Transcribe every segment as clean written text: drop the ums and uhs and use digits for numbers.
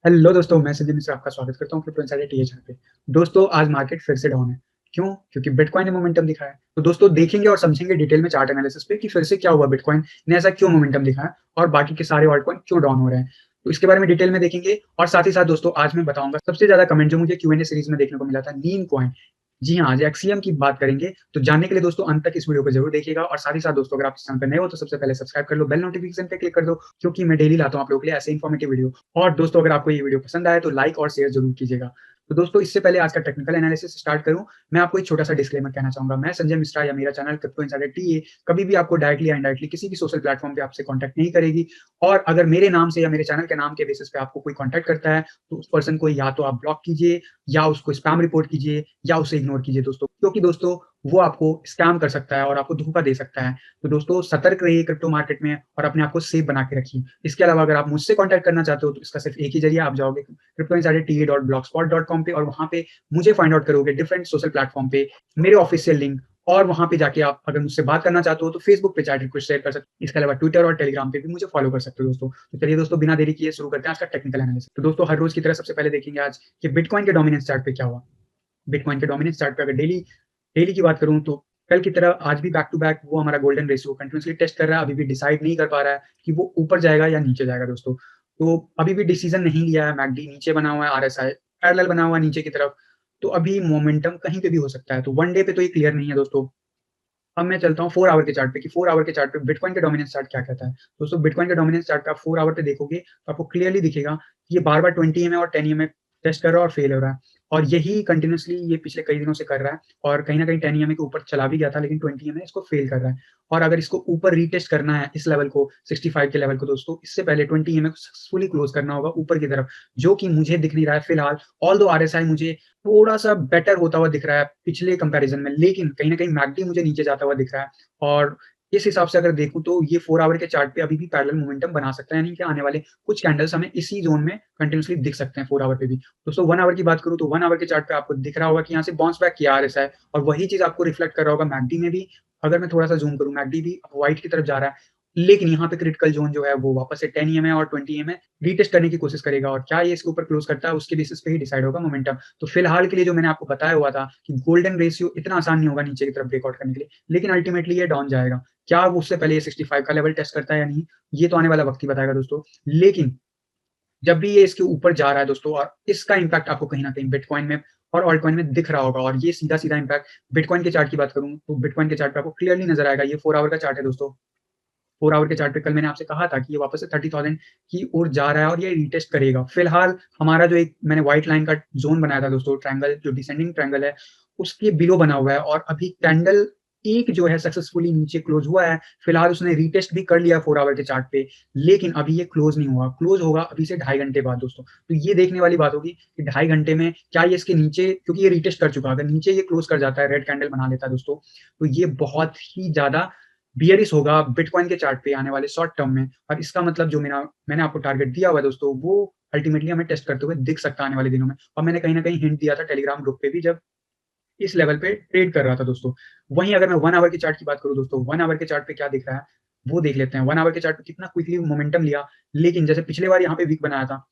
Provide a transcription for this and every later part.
Hello दोस्तों, मैं संजय मिश्रा आपका स्वागत करता हूँ क्रिप्टो इनसाइडर टीए चैनल पे। दोस्तों, आज मार्केट फिर से डाउन है। क्यों? क्योंकि बिटकॉइन ने मोमेंटम दिखाया है। तो दोस्तों, देखेंगे और समझेंगे डिटेल में चार्ट एनालिसिस पे कि फिर से क्या हुआ, बिटकॉइन ने ऐसा क्यों मोमेंटम दिखाया और बाकी के सारे ऑल्ट कॉइन क्यों डाउन हो रहे हैं। तो इसके बारे में डिटेल में देखेंगे और साथ ही साथ दोस्तों आज मैं बताऊंगा सबसे ज्यादा कमेंट जो मुझे क्यूएनए सीरीज में देखने को मिला था, नीम कॉइन। जी हाँ, आज एक्सीएम की बात करेंगे। तो जानने के लिए दोस्तों अंत तक इस वीडियो को जरूर देखिएगा और साथ ही साथ दोस्तों अगर आप इस चैनल पर नए हो तो सबसे पहले सब्सक्राइब कर लो, बेल नोटिफिकेशन पे क्लिक कर दो, क्योंकि मैं डेली लाता हूँ आप लोगों के लिए ऐसे इन्फॉर्मेटिव वीडियो। और दोस्तों अगर आपको ये वीडियो पसंद आए तो लाइक और शेयर जरूर कीजिएगा। तो दोस्तों इससे पहले आज का टेक्निकल एनालिसिस स्टार्ट करूं, मैं आपको एक छोटा सा डिस्क्लेमर कहना चाहूंगा। मैं संजय मिश्रा या मेरा चैनल क्रिप्टो इनसाइडर टीए कभी भी आपको डायरेक्टली या इनडायरेक्टली किसी भी सोशल प्लेटफॉर्म पे आपसे कांटेक्ट नहीं करेगी। और अगर मेरे नाम से या मेरे चैनल के नाम के बेसिस पे आपको कोई कांटेक्ट करता है तो उस पर्सन को या तो आप ब्लॉक कीजिए या उसको स्पैम रिपोर्ट कीजिए या उसे इग्नोर कीजिए दोस्तों, क्योंकि दोस्तों वो आपको स्कैम कर सकता है और आपको धोखा दे सकता है। तो दोस्तों सतर्क रहिए क्रिप्टो मार्केट में और अपने आप को सेफ बना के रखिए। इसके अलावा अगर आप मुझसे कांटेक्ट करना चाहते हो तो इसका सिर्फ एक ही जरिया, आप जाओगे cryptoinsiderta.blogspot.com पे और वहां पे मुझे फाइंड आउट करोगे डिफरेंट सोशल प्लेटफॉर्म पे, मेरे ऑफिशियल लिंक। और वहां पे जाके आप अगर मुझसे बात करना चाहते हो तो फेसबुक पे चैट रिक्वेस्ट शेयर कर सकते हो। इसके अलावा ट्विटर और टेलीग्राम पे भी मुझे फॉलो कर सकते हो दोस्तों। तो चलिए दोस्तों बिना देरी किए शुरू करते हैं आज का टेक्निकल एनालिसिस। तो दोस्तों हर रोज की तरह सबसे पहले देखेंगे आज कि बिटकॉइन के डोमिनेंस चार्ट पे क्या हुआ। बिटकॉइन के डोमिनेंस चार्ट पे अगर डेली डेली की बात करूं तो कल की तरह आज भी बैक टू बैक वो हमारा गोल्डन रेशियो कंटिन्यूसली टेस्ट कर रहा है। अभी भी डिसाइड नहीं कर पा रहा है कि वो ऊपर जाएगा या नीचे जाएगा दोस्तों। तो अभी भी डिसीजन नहीं लिया है। मैकडी नीचे बना हुआ है, आरएसआई पैरेलल बना हुआ है नीचे की तरफ। तो अभी मोमेंटम कहीं पे भी हो सकता है। तो वन डे पे तो ये क्लियर नहीं है दोस्तों। अब मैं चलता हूँ 4 आवर के चार्ट पे कि 4 आवर के चार्ट पे बिटकॉइन का डोमिनेंस चार्ट क्या कहता है। दोस्तों बिटकॉइन का डोमिनेंस चार्ट पे आप 4 आवर पे देखोगे तो आपको क्लियरली दिखेगा कि ये बार-बार 20 ईएमए और 10 ईएमए टेस्ट कर रहा है और फेल हो रहा है। और यही कंटिन्यूअसली ये पिछले कई दिनों से कर रहा है और कहीं न कहीं 10 ईएमए के ऊपर चला भी गया था, लेकिन 20 ईएमए इसको फेल कर रहा है। और अगर इसको ऊपर रीटेस्ट करना है इस लेवल को 65 के लेवल को दोस्तों, इससे पहले 20 ईएमए को सक्सेसफुली क्लोज करना होगा ऊपर की तरफ, जो कि मुझे दिख नहीं रहा है फिलहाल। ऑल्दो आरएसआई मुझे थोड़ा-सा बेटर होता हुआ दिख रहा है पिछले कंपैरिज़न में, लेकिन कहीं न कहीं मैकडी मुझे नीचे जाता हुआ दिख रहा है। और इस हिसाब से अगर देखूँ तो ये 4 आवर के चार्ट पे अभी भी पैरेलल मोमेंटम बना सकता है, यानी कि आने वाले कुछ कैंडल्स हमें इसी ज़ोन में कंटीन्यूअसली दिख सकते हैं 4 आवर पे भी। दोस्तों 1 आवर की बात करूँ तो 1 आवर के चार्ट पे आपको दिख रहा होगा कि यहाँ से बाउंस बैक किया आरएसआई और वही चीज़ आपको रिफ्लेक्ट कर रहा होगा मैकडी में भी। अगर मैं थोड़ा-सा ज़ूम करूँ, मैकडी भी व्हाइट की तरफ जा रहा है, लेकिन यहाँ पे क्रिटिकल ज़ोन जो है वो वापस से 10 ईएमए और 20 ईएमए रीटेस्ट करने की कोशिश करेगा और क्या ये इसके ऊपर क्लोज़ करता है उसके बेसिस पे ही डिसाइड होगा मोमेंटम। तो फिलहाल के लिए जो मैंने आपको बताया हुआ था कि गोल्डन रेशियो इतना आसान नहीं होगा नीचे की तरफ ब्रेकआउट करने के लिए, लेकिन अल्टीमेटली ये डाउन जाएगा। क्या वो उससे पहले ये 65 का लेवल टेस्ट करता है या नहीं, ये तो आने वाला वक़्त ही बताएगा दोस्तों। लेकिन जब भी ये इसके ऊपर जा रहा है दोस्तों और इसका इम्पैक्ट आपको कहीं न कहीं बिटकॉइन में और ऑल्ट कॉइन में दिख रहा होगा और ये सीधा-सीधा इम्पैक्ट बिटकॉइन के चार्ट की बात करूँ तो बिटकॉइन के चार्ट पे आपको क्लियरली नज़र आएगा। ये 4 आवर का चार्ट है दोस्तों। 4 आवर के चार्ट पे कल मैंने आपसे कहा था कि ये वापस से 30,000 की ओर जा रहा है और ये रीटेस्ट करेगा। फिलहाल हमारा जो एक मैंने व्हाइट लाइन का ज़ोन बनाया था दोस्तों, ट्रायंगल जो डिसेंडिंग ट्रायंगल है, उसके बिलो बना हुआ है और अभी कैंडल एक जो है सक्सेसफुली नीचे क्लोज़ हुआ है। फिलहाल उसने रीटेस्ट भी कर लिया 4 आवर के चार्ट पे, लेकिन अभी ये क्लोज़ नहीं हुआ। क्लोज़ होगा अभी से ढाई घंटे बाद दोस्तों। तो ये देखने वाली बात होगी कि ढाई घंटे में क्या ये इसके नीचे, क्योंकि ये रीटेस्ट कर चुका है, अगर नीचे ये क्लोज़ कर जाता है, रेड कैंडल बना लेता है दोस्तों, तो ये बहुत ही ज़्यादा बियरिश होगा बिटकॉइन के चार्ट पे आने वाले शॉर्ट टर्म में। और इसका मतलब जो मैंने आपको टारगेट दिया हुआ है दोस्तों, वो अल्टीमेटली हमें टेस्ट करते हुए दिख सकता है आने वाले दिनों में। और मैंने कहीं न कहीं हिंट दिया था टेलीग्राम ग्रुप पे भी, जब इस लेवल पे ट्रेड कर रहा था दोस्तों। वहीं अगर मैं 1 आवर की चार्ट की बात करूँ दोस्तों, 1 आवर के चार्ट पे क्या दिख रहा है, वो देख लेते हैं। 1 आवर के चार्ट पे कितना क्विकली मोमेंटम लिया, लेकिन जैसे पिछले बार यहाँ पे वीक बनाया था,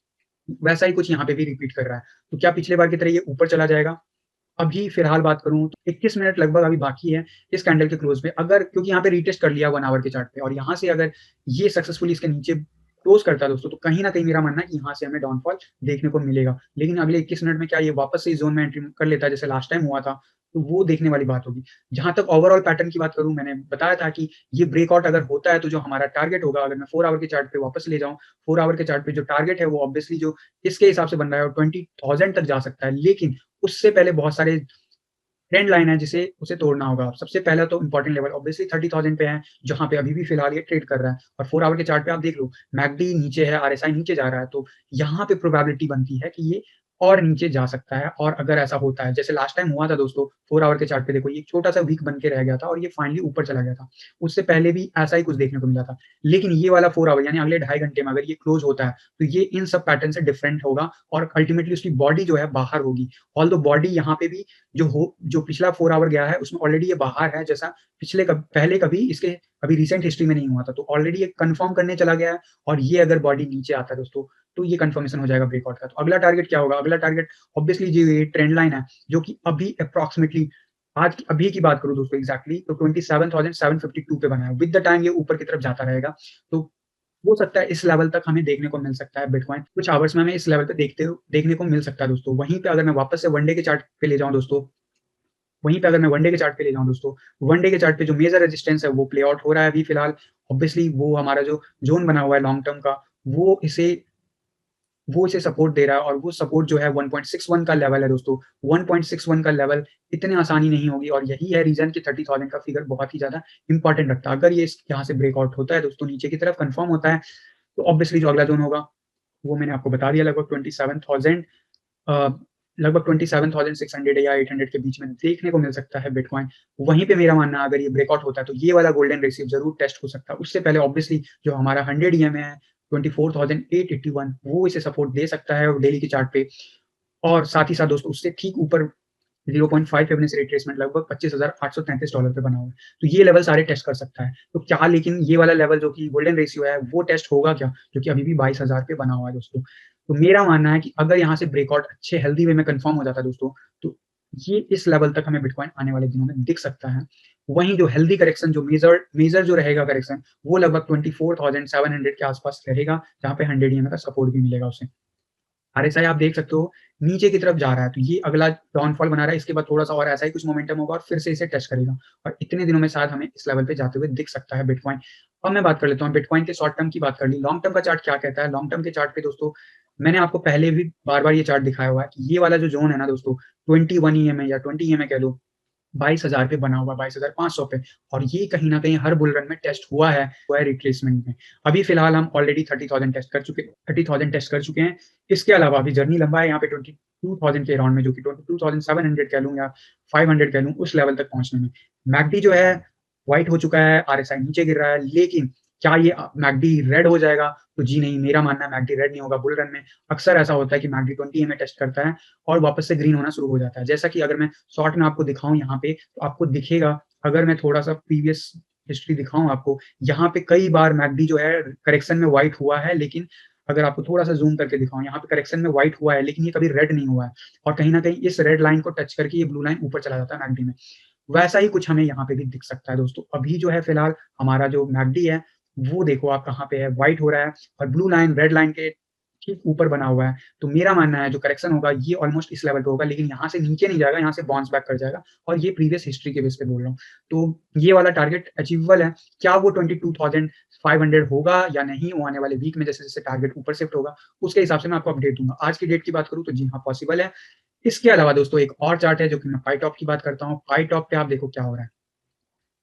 वैसा ही कुछ यहाँ पे भी रिपीट कर रहा है। तो क्या पिछले बार की तरह ये ऊपर चला जाएगा? अभी फिलहाल बात करूँ तो 21 मिनट लगभग अभी बाकी है इस कैंडल के क्लोज़ में। अगर क्योंकि यहाँ पे रीटेस्ट कर लिया 1 आवर के चार्ट पे और यहाँ से अगर ये सक्सेसफुली इसके नीचे क्लोज़ करता है दोस्तों, तो कहीं न कहीं मेरा मानना है कि यहाँ से हमें डाउनफॉल देखने को मिलेगा। लेकिन अगले 21 मिनट में क्या ये वापस से इस ज़ोन में एंट्री कर लेता है जैसे लास्ट टाइम हुआ था, तो वो देखने वाली बात होगी। जहाँ तक ओवरऑल पैटर्न की बात करूँ, मैंने बताया था कि ये ब्रेकआउट अगर होता है तो जो हमारा टारगेट होगा, अगर मैं 4 आवर के चार्ट पे वापस ले जाऊँ, 4 आवर के चार्ट पे जो टारगेट है वो ऑब्वियसली जो इसके हिसाब से बन रहा है वो 20,000 तक जा सकता है। लेकिन उससे पहले बहुत सारे ट्रेंड लाइन है जिसे उसे तोड़ना होगा। सबसे पहला तो इम्पोर्टेंट लेवल ऑब्वियसली 30,000 पे है, जहाँ पे अभी भी फिलहाल ये ट्रेड कर रहा है और 4 आवर के चार्ट पे आप देख लो, मैकडी नीचे है, आरएसआई नीचे जा रहा है, तो यहाँ पे प्रोबेबिलिटी बनती है कि ये और नीचे जा सकता है। और अगर ऐसा होता है, जैसे लास्ट टाइम हुआ था दोस्तों, 4 आवर के चार्ट पे देखो ये छोटा-सा वीक बन के रह गया था और ये फाइनली ऊपर चला गया था। उससे पहले भी ऐसा ही कुछ देखने को मिला था। लेकिन ये वाला 4 आवर यानी अगले ढाई घंटे में अगर ये क्लोज़ होता है, तो ये इन सब पैटर्न से डिफरेंट होगा और अल्टीमेटली उसकी बॉडी जो है बाहर होगी। ऑल्दो बॉडी यहाँ पे भी जो पिछला 4 आवर गया है उसमें ऑलरेडी ये बाहर है, जैसा पहले कभी इसके अभी रिसेंट हिस्ट्री में नहीं हुआ था। तो ऑलरेडी ये कन्फर्म करने चला गया है और ये अगर बॉडी नीचे आता है दोस्तों, तो ये कंफर्मेशन हो जाएगा ब्रेकआउट का। तो अगला टारगेट क्या होगा? अगला टारगेट ऑब्वियसली जो ये ट्रेंड लाइन है, जो कि अभी अप्रॉक्सिमेटली अभी की बात करूँ दोस्तों एग्जैक्टली तो 27,752 पे बना है। विद द टाइम ये ऊपर की तरफ जाता रहेगा, तो हो सकता है इस लेवल तक हमें देखने को मिल सकता है बिटकॉइन। कुछ आवर्स में हमें इस लेवल पे देखने को मिल सकता है दोस्तों। वहीं पे अगर मैं वापस से वन डे के चार्ट पे ले जाऊँ दोस्तों, वहीं पे अगर मैं वन डे के चार्ट पे ले जाऊँ दोस्तों, वन डे के चार्ट पे जो मेजर रेजिस्टेंस है वो प्ले आउट हो रहा है अभी फिलहाल। ऑब्वियसली वो हमारा जो ज़ोन बना हुआ है लॉन्ग टर्म का, वो इसे वो इसे सपोर्ट दे रहा है और वो सपोर्ट जो है 1.61 का लेवल है दोस्तों। 1.61 का लेवल इतनी आसानी नहीं होगी और यही है रीज़न कि 30,000 का फिगर बहुत ही ज़्यादा इम्पोर्टेंट रखता है। अगर ये इस यहाँ से ब्रेकआउट होता है दोस्तों, नीचे की तरफ कन्फर्म होता है, तो ऑब्वियसली जो अगला ज़ोन होगा, वो मैंने आपको बता दिया लगभग 27,000 अ, लगभग 27,600 या 800 के बीच में देखने को मिल सकता है बिटकॉइन। वहीं पे मेरा मानना है अगर ये ब्रेकआउट होता है तो ये वाला गोल्डन रेशियो ज़रूर टेस्ट हो सकता है। उससे पहले ऑब्वियसली जो हमारा 100 ईएमए है 24,881 वो इसे सपोर्ट दे सकता है डेली के चार्ट पे। और साथ ही साथ दोस्तों उससे ठीक ऊपर 0.5 फिबोनाची रिट्रेसमेंट लगभग $25,833 पे बना हुआ है। तो ये लेवल सारे टेस्ट कर सकता है। तो क्या लेकिन ये वाला लेवल जो कि गोल्डन रेशियो है वो टेस्ट होगा क्या? जो कि अभी भी 22,000 पे बना हुआ है दोस्तों। तो मेरा मानना है कि अगर यहाँ से ब्रेकआउट अच्छे हेल्दी वे में कन्फर्म हो जाता है दोस्तों, तो ये इस लेवल तक हमें बिटकॉइन आने वाले दिनों में दिख सकता है। वहीं जो हेल्दी करेक्शन जो मेजर जो रहेगा करेक्शन, वो लगभग 24,700 के आस-पास रहेगा, जहाँ पे 100 ईएमए का सपोर्ट भी मिलेगा उसे। आरएसआई आप देख सकते हो नीचे की तरफ जा रहा है, तो ये अगला डाउनफॉल बना रहा है, इसके बाद थोड़ा-सा और ऐसा ही कुछ मोमेंटम होगा और फिर से इसे टच करेगा और इतने दिनों में शायद हमें इस लेवल पे जाते हुए दिख सकता है बिटकॉइन। अब मैं बात कर लेता हूँ बिटकॉइन के शॉर्ट टर्म की बात कर ली, लॉन्ग टर्म का चार्ट क्या कहता है? लॉन्ग टर्म के चार्ट पे दोस्तों मैंने आपको पहले भी बार-बार ये चार्ट दिखाया हुआ है कि ये वाला जो ज़ोन है ना दोस्तों 21 ईएमए या 20 ईएमए कह लो, 22,000 पे बना हुआ, 22,500 पे और ये कहीं न कहीं हर बुल रन में टेस्ट हुआ है रिट्रेसमेंट में। अभी फिलहाल हम ऑलरेडी 30,000 टेस्ट कर चुके हैं। इसके अलावा अभी जर्नी लंबा है यहाँ पे 22,000 के अराउंड में, जो कि 22,700 कह लूँ या 500 कह लूँ, उस लेवल तक पहुँचने में। मैकडी जो है व्हाइट हो चुका है, आरएसआई नीचे गिर रहा है, लेकिन क्या ये मैकडी रेड हो जाएगा? तो जी नहीं, मेरा मानना है मैकडी रेड नहीं होगा। बुल रन में अक्सर ऐसा होता है कि मैकडी 20 ईएमए टेस्ट करता है और वापस से ग्रीन होना शुरू हो जाता है। जैसा कि अगर मैं शॉर्ट में आपको दिखाऊँ यहाँ पे, तो आपको दिखेगा, अगर मैं थोड़ा-सा प्रीवियस हिस्ट्री दिखाऊँ आपको, यहाँ पे कई बार मैकडी जो है करेक्शन में व्हाइट हुआ है, लेकिन अगर आपको थोड़ा-सा ज़ूम करके दिखाऊँ, यहाँ पे करेक्शन में व्हाइट हुआ है, लेकिन ये कभी रेड नहीं हुआ है और कहीं न कहीं इस रेड लाइन को टच करके ये ब्लू लाइन ऊपर चला जाता है मैकडी में। वैसा ही कुछ हमें यहाँ पे भी दिख सकता है दोस्तों। अभी जो है फिलहाल हमारा जो मैकडी है, वो देखो आप कहाँ पे है, व्हाइट हो रहा है और ब्लू लाइन रेड लाइन के ठीक ऊपर बना हुआ है। तो मेरा मानना है जो करेक्शन होगा ये ऑलमोस्ट इस लेवल पे होगा, लेकिन यहाँ से नीचे नहीं जाएगा, यहाँ से बाउंस बैक कर जाएगा और ये प्रीवियस हिस्ट्री के बेस पे बोल रहा हूँ। तो ये वाला टारगेट अचीवेबल है। क्या वो 22,500 होगा या नहीं? वो आने वाले वीक में जैसे-जैसे टारगेट ऊपर शिफ्ट होगा, उसके हिसाब से मैं आपको अपडेट दूँगा। आज की डेट की बात करूँ तो जी हाँ, पॉसिबल है। इसके अलावा दोस्तों एक और चार्ट है जो कि मैं पाई टॉप की बात करता हूँ। पाई टॉप पे आप देखो क्या हो रहा है।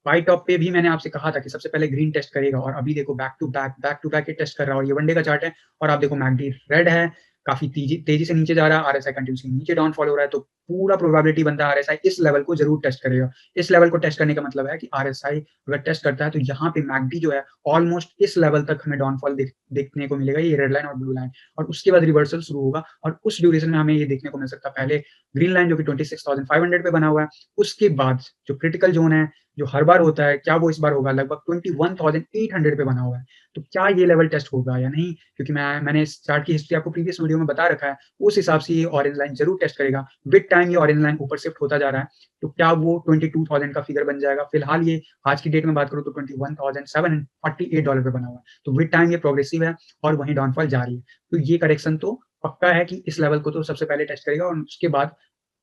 पाई टॉप पे भी मैंने आपसे कहा था कि सबसे पहले ग्रीन टेस्ट करेगा और अभी देखो बैक टू बैक ये टेस्ट कर रहा है और ये वन डे का चार्ट है और आप देखो मैकडी रेड है, काफ़ी तेज़ी तेज़ी से नीचे जा रहा है, आरएसआई कंटीन्यूअसली नीचे डाउनफॉल हो रहा है, तो पूरा प्रोबेबिलिटी बनता है आरएसआई इस लेवल को ज़रूर टेस्ट करेगा। इस लेवल को टेस्ट करने का मतलब है कि आरएसआई अगर टेस्ट करता है तो यहाँ पे मैकडी जो है ऑलमोस्ट इस लेवल तक हमें डाउनफॉल देखने को मिलेगा, ये रेड लाइन और ब्लू लाइन और उसके बाद रिवर्सल शुरू होगा और उस ड्यूरेशन में हमें ये देखने को मिल सकता है। पहले ग्रीन लाइन जो कि 26,500 पे बना हुआ है, उसके बाद जो क्रिटिकल ज़ोन है जो हर बार होता है, क्या वो इस बार होगा? लगभग 21,800 पे बना हुआ है। तो क्या ये लेवल टेस्ट होगा या नहीं? क्योंकि मैंने इस चार्ट की हिस्ट्री आपको प्रीवियस वीडियो में बता रखा है, उस हिसाब से ये ऑरेंज लाइन ज़रूर टेस्ट करेगा। विद टाइम ये ऑरेंज लाइन ऊपर शिफ्ट होता जा रहा है, तो क्या वो 22,000 का फिगर बन जाएगा? फिलहाल ये आज की डेट में बात करूँ तो $21,748 पे बना हुआ है। तो विद टाइम ये प्रोग्रेसिव है और वहीं डाउनफॉल जारी है। तो ये करेक्शन तो पक्का है कि इस लेवल को तो सबसे पहले टेस्ट करेगा और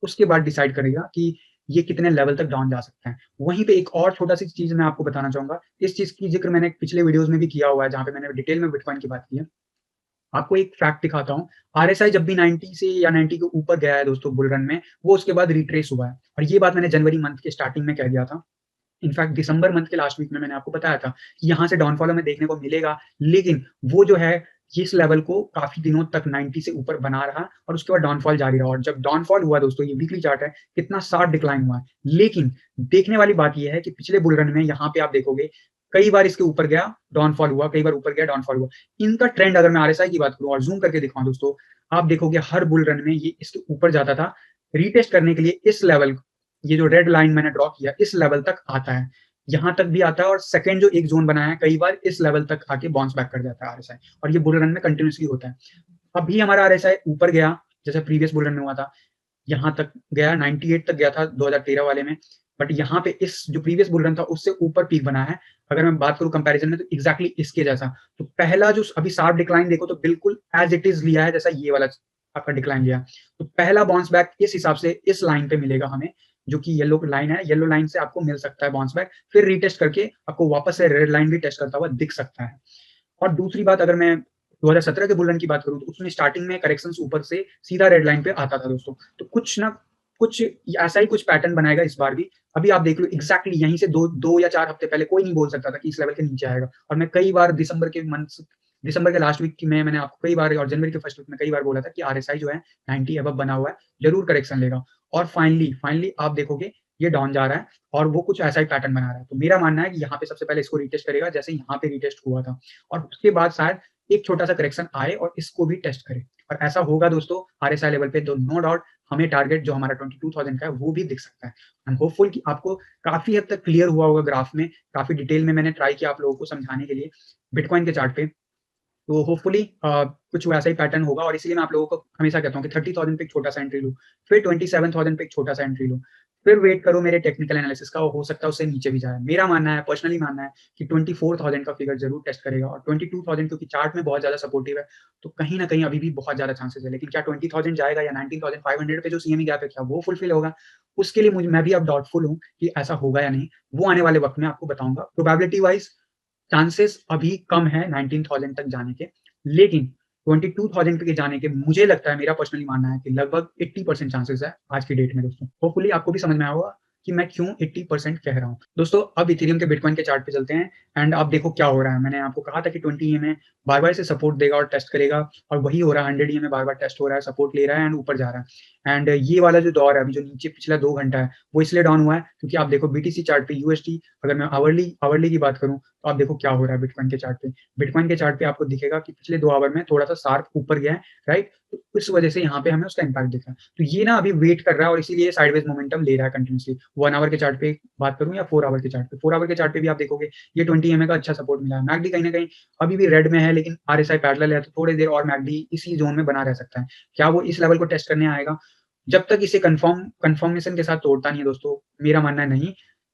उसके बाद डिसाइड करेगा कि ये कितने लेवल तक डाउन जा सकता है। वहीं पे एक और छोटा-सी चीज़ मैं आपको बताना चाहूँगा। इस चीज़ की ज़िक्र मैंने पिछले वीडियोज़ में भी किया हुआ है, जहाँ पे मैंने डिटेल में बिटकॉइन की बात की है। आपको एक फैक्ट दिखाता हूँ, आरएसआई जब भी 90 से या 90 के ऊपर गया है दोस्तों बुल रन में, वो उसके बाद रिट्रेस हुआ है और ये बात मैंने जनवरी मंथ के स्टार्टिंग में कह दिया था। इनफैक्ट दिसंबर मंथ के लास्ट वीक में मैंने आपको बताया था कि यहाँ से डाउनफॉल हमें देखने को मिलेगा, लेकिन वो जो है इस लेवल को काफ़ी दिनों तक 90 से ऊपर बना रहा और उसके बाद डाउनफॉल जारी रहा और जब डाउनफॉल हुआ दोस्तों ये वीकली चार्ट है, कितना शार्प डिक्लाइन हुआ है। लेकिन देखने वाली बात ये है कि पिछले बुल रन में यहाँ पे आप देखोगे, कई बार इसके ऊपर गया, डाउनफॉल हुआ, कई बार ऊपर गया, डाउनफॉल हुआ। इनका ट्रेंड अगर मैं आरएसआई की बात करूँ और ज़ूम करके दिखाऊँ दोस्तों, आप देखोगे हर बुल रन में ये इसके ऊपर जाता था, रीटेस्ट करने के लिए इस लेवल ये जो रेड लाइन मैंने ड्रॉ किया, इस लेवल तक आता है। यहाँ तक भी आता है और सेकंड जो एक ज़ोन बनाया है, कई बार इस लेवल तक आके बाउंस बैक कर जाता है आरएसआई और ये बुल रन में कंटीन्यूअसली होता है। अभी हमारा आरएसआई ऊपर गया, जैसे प्रीवियस बुल रन में हुआ था, यहाँ तक गया, 98 तक गया था 2013 वाले में, बट यहाँ पे इस जो प्रीवियस बुल रन था उससे ऊपर पीक बना है। अगर मैं बात करूँ कंपैरिजन में तो एग्जैक्टली इसके जैसा। तो पहला जो अभी शार्प डिक्लाइन देखो तो बिल्कुल एज इट इज लिया है, जैसा ये वाला आपका डिक्लाइन लिया। तो पहला बाउंस बैक इस हिसाब से इस लाइन पे मिलेगा हमें, जो कि येलो लाइन है, येलो लाइन से आपको मिल सकता है बाउंस बैक, फिर रीटेस्ट करके आपको वापस से रेड लाइन भी टेस्ट करता हुआ दिख सकता है। और दूसरी बात, अगर मैं 2017 के बुल रन की बात करूं तो उसमें स्टार्टिंग में करेक्शंस ऊपर से सीधा रेड लाइन पे आता था दोस्तों। तो कुछ ना कुछ ऐसा ही कुछ पैटर्न बनाएगा इस बार भी। अभी आप देख लो एग्जैक्टली यहीं से दो या 4 हफ्ते पहले कोई नहीं बोल सकता था कि इस लेवल के नीचे आएगा। और मैं कई बार दिसंबर के लास्ट वीक की में मैंने आपको कई बार, और जनवरी के फर्स्ट वीक में कई बार बोला था कि आरएसआई जो है 90 अबव बना हुआ है, जरूर करेक्शन लेगा। और फाइनली आप देखोगे ये डाउन जा रहा है और वो कुछ ऐसा ही पैटर्न बना रहा है। तो मेरा मानना है कि यहाँ पे सबसे पहले इसको रीटेस्ट करेगा, जैसे यहाँ पे रीटेस्ट हुआ था, और उसके बाद शायद एक छोटा सा करेक्शन आए और इसको भी टेस्ट करे। और ऐसा होगा दोस्तों आरएसआई लेवल पे, तो नो डाउट हमें टारगेट जो हमारा 22,000 का है वो भी दिख सकता है। आई एम होपफुल कि आपको काफी हद तक क्लियर हुआ होगा ग्राफ में, काफी डिटेल में मैंने ट्राई किया आप लोगों को समझाने के लिए बिटकॉइन के चार्ट पे। तो होपफुली कुछ वैसा ही पैटर्न होगा, और इसलिए मैं आप लोगों को हमेशा कहता हूँ कि 30,000 पे एक छोटा सा एंट्री लो, फिर 27,000 पे एक छोटा सा एंट्री लो, फिर वेट करो मेरे टेक्निकल एनालिसिस का, हो सकता है उससे नीचे भी जाए। मेरा मानना है, पर्सनली मानना है कि 24,000 का फिगर जरूर टेस्ट करेगा, और 22,000 क्योंकि चार्ट में बहुत ज्यादा सपोर्टिव है, तो कहीं ना कहीं अभी भी बहुत ज्यादा चांसेस है। लेकिन क्या 20,000 जाएगा, या 19,500 पे जो सीएमई गैप है क्या वो फुलफिल होगा, उसके लिए मैं भी अब डाउटफुल हूँ कि ऐसा होगा या नहीं। वो आने वाले वक्त में आपको बताऊंगा। प्रोबेबिलिटी वाइज चांसेस अभी कम है 19,000 तक जाने के, लेकिन 22,000 पे जाने के मुझे लगता है, मेरा पर्सनली मानना है कि लगभग 80% चांसेस है आज की डेट में दोस्तों। होपफुली आपको भी समझ में आया होगा कि मैं क्यों 80% कह रहा हूँ दोस्तों। अब इथेरियम के बिटकॉइन के चार्ट पे चलते हैं, एंड आप देखो क्या हो रहा है। मैंने आपको कहा था कि 20 ईएमए बार बार से सपोर्ट देगा और टेस्ट करेगा, और वही हो रहा है। 100 ईएमए बार बार टेस्ट हो रहा है, सपोर्ट ले रहा है एंड ऊपर जा रहा है। एंड ये वाला जो दौर है अभी, जो नीचे पिछला 2 घंटा है, वो इसलिए डाउन हुआ है क्योंकि आप देखो बीटीसी चार्ट पे यूएसडी, अगर मैं आवरली की बात करूं तो आप देखो क्या हो रहा है बिटकॉइन के चार्ट पे। बिटकॉइन के चार्ट पे आपको दिखेगा कि पिछले 2 आवर में थोड़ा सा शार्प ऊपर गया है, राइट। तो इस वजह से यहाँ पे हमें उसका इम्पैक्ट दिख रहा है। तो ये ना अभी वेट कर रहा है, और इसीलिए साइडवेज मोमेंटम ले रहा है कंटिन्यूसली। 1 आवर के चार्ट पे बात करूँ या 4 आवर के चार्ट पे, 4 आवर के चार्ट पे भी आप देखोगे ये 20 ईएमए का अच्छा सपोर्ट मिला है। मैकडी कहीं ना कहीं अभी भी रेड में है, लेकिन आरएसआई पैरेलल है, तो थोड़ी देर और मैकडी इसी जोन में बना रह सकता है। क्या वो इस लेवल को टेस्ट करने आएगा? जब तक इसे कंफर्मेशन के साथ तोड़ता नहीं है दोस्तों, मेरा मानना है नहीं।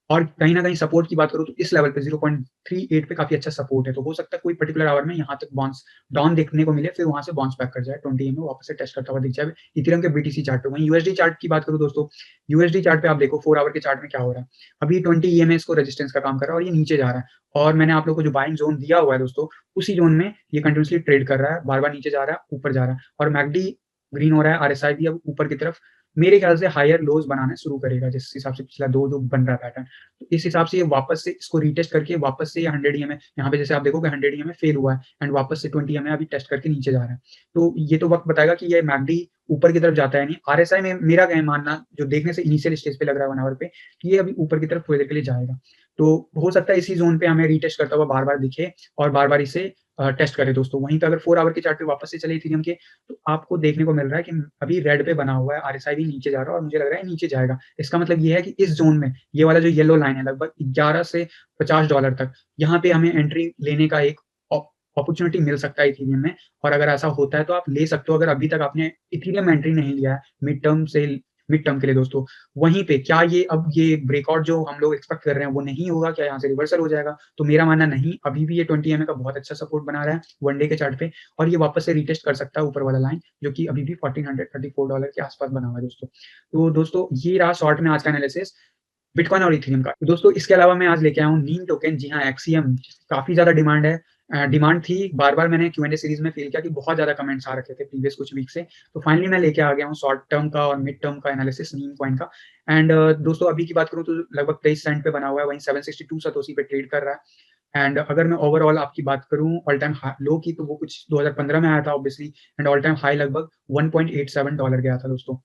और कहीं न कहीं सपोर्ट की बात करूँ तो इस लेवल पे 0.38 पे काफ़ी अच्छा सपोर्ट है, तो हो सकता है कोई पर्टिकुलर आवर में यहाँ तक बाउंस डाउन देखने को मिले, फिर वहाँ से बाउंस बैक कर जाए, 20 में वापस से टेस्ट करता हुआ दिख जाए इथेरियम के बीटीसी चार्ट पे। वहीं यूएसडी चार्ट की बात करूँ दोस्तों, यूएसडी चार्ट पे आप देखो 4 आवर के चार्ट में क्या हो रहा है। अभी 20 ईएमए इसको रेजिस्टेंस का काम कर रहा है और ये नीचे जा रहा है, और मैंने आप लोगों को जो बाइंग ज़ोन दिया हुआ है दोस्तों, उसी ज़ोन में ये कंटीन्यूअसली ट्रेड कर रहा है, बार-बार नीचे जा रहा है, ऊपर जा रहा है, और मैकडी ग्रीन हो रहा है, आरएसआई भी अब ऊपर की तरफ मेरे ख्याल से हायर लोज बनाना शुरू करेगा, जिस हिसाब से पिछला 2 जो बन रहा है पैटर्न। तो इस हिसाब से ये वापस से इसको रीटेस्ट करके वापस से ये 100 ईएमए, यहाँ पे जैसे आप देखोगे 100 ईएमए फेल हुआ है, एंड वापस से 20 ईएमए अभी टेस्ट करके नीचे जा रहा है। तो ये तो वक्त बताएगा कि ये मैकडी ऊपर की तरफ जाता है नहीं। आरएसआई में मेरा क्या मानना, जो देखने से इनिशियल स्टेज पे लग रहा है 1 आवर पे, कि ये अभी ऊपर की तरफ थोड़ी देर के लिए जाएगा। तो हो सकता है इसी जोन पे हमें रीटेस्ट करता हुआ बार-बार दिखे, और बार-बार इसे टेस्ट करे दोस्तों। वहीं पे अगर 4 आवर के चार्ट पे वापस से चले इथेरियम के, तो आपको देखने को मिल रहा है कि अभी रेड पे बना हुआ है, आरएसआई भी नीचे जा रहा है, और मुझे लग रहा है नीचे जाएगा। इसका मतलब ये है कि इस जोन में ये वाला जो येलो लाइन है लगभग 11 से $50 तक, यहाँ पे हमें एंट्री लेने का एक अपॉर्चुनिटी मिल सकता है इथेरियम में। और अगर ऐसा होता है तो आप ले सकते हो, अगर अभी तक आपने इथेरियम में एंट्री नहीं लिया है मिड टर्म के लिए दोस्तों। वहीं पे क्या ये अब ये ब्रेकआउट जो हम लोग एक्सपेक्ट कर रहे हैं वो नहीं होगा, क्या यहाँ से रिवर्सल हो जाएगा? तो मेरा मानना नहीं, अभी भी ये 20 ईएमए का बहुत अच्छा सपोर्ट बना रहा है वन डे के चार्ट पे, और ये वापस से रीटेस्ट कर सकता है ऊपर वाला लाइन, जो कि अभी भी $1434 के आसपास बना हुआ है दोस्तों। तो दोस्तों ये रहा शॉर्ट में आज का एनालिसिस बिटकॉइन और इथेरियम का। तो दोस्तों इसके अलावा मैं आज लेके आया हूँ नीम टोकन। जी हाँ, एक्सियम काफ़ी ज़्यादा डिमांड है, डिमांड थी। बार-बार मैंने क्यू&ए सीरीज़ में फ़ील किया कि बहुत ज़्यादा कमेंट्स आ रखे थे प्रीवियस कुछ वीक से। तो फाइनली मैं लेके आ गया हूँ शॉर्ट टर्म का और मिड टर्म का एनालिसिस नीम कॉइन का। एंड दोस्तों अभी की बात करूँ तो लगभग 23 सेंट पे बना हुआ है, वहीं 762 सतोशी पे ट्रेड कर रहा है। एंड अगर मैं ओवरऑल आपकी बात करूँ ऑल टाइम लो की, तो वो कुछ 2015 में आया था obviously, and all time high लगभग $1.87 गया था दोस्तों।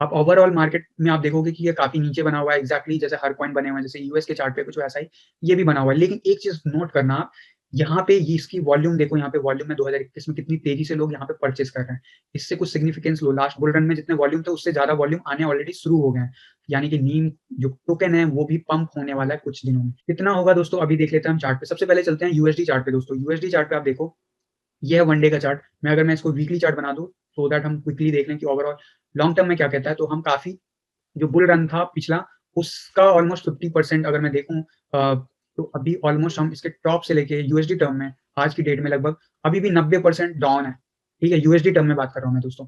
आप ओवरऑल मार्केट में आप देखोगे कि ये काफ़ी नीचे बना हुआ है, एग्ज़ैक्टली जैसे हर कॉइन बने हुए हैं, जैसे यूएस के चार्ट पे कुछ वैसा ही ये भी बना हुआ है। लेकिन एक चीज़ नोट करना आप, यहाँ पे ये इसकी वॉल्यूम देखो, यहाँ पे वॉल्यूम में 2021 में कितनी तेज़ी से लोग यहाँ पे परचेज़ कर रहे हैं। इससे कुछ सिग्निफिकेंस लो, लास्ट बुल रन में जितने वॉल्यूम थे उससे ज़्यादा वॉल्यूम आने ऑलरेडी शुरू हो गए हैं। यानी कि नीम जो टोकन है वो भी पंप होने वाला है कुछ दिनों में। कितना होगा दोस्तों अभी देख लेते हैं हम चार्ट पे। सबसे पहले चलते हैं यूएसडी चार्ट पे दोस्तों। यूएसडी चार्ट पे आप देखो ये है वन डे का चार्ट। अगर मैं इसको वीकली चार्ट बना दूँ सो दैट हम क्विकली देख लें कि ओवरऑल लॉन्ग टर्म में क्या कहता है, तो हम काफ़ी जो बुल रन था पिछला, उसका ऑलमोस्ट 50% अगर मैं देखूँ तो अभी ऑलमोस्ट हम इसके टॉप से लेके यूएसडी टर्म में आज की डेट में लगभग अभी भी 90% डाउन है, ठीक है? यूएसडी टर्म में बात कर रहा हूँ मैं दोस्तों।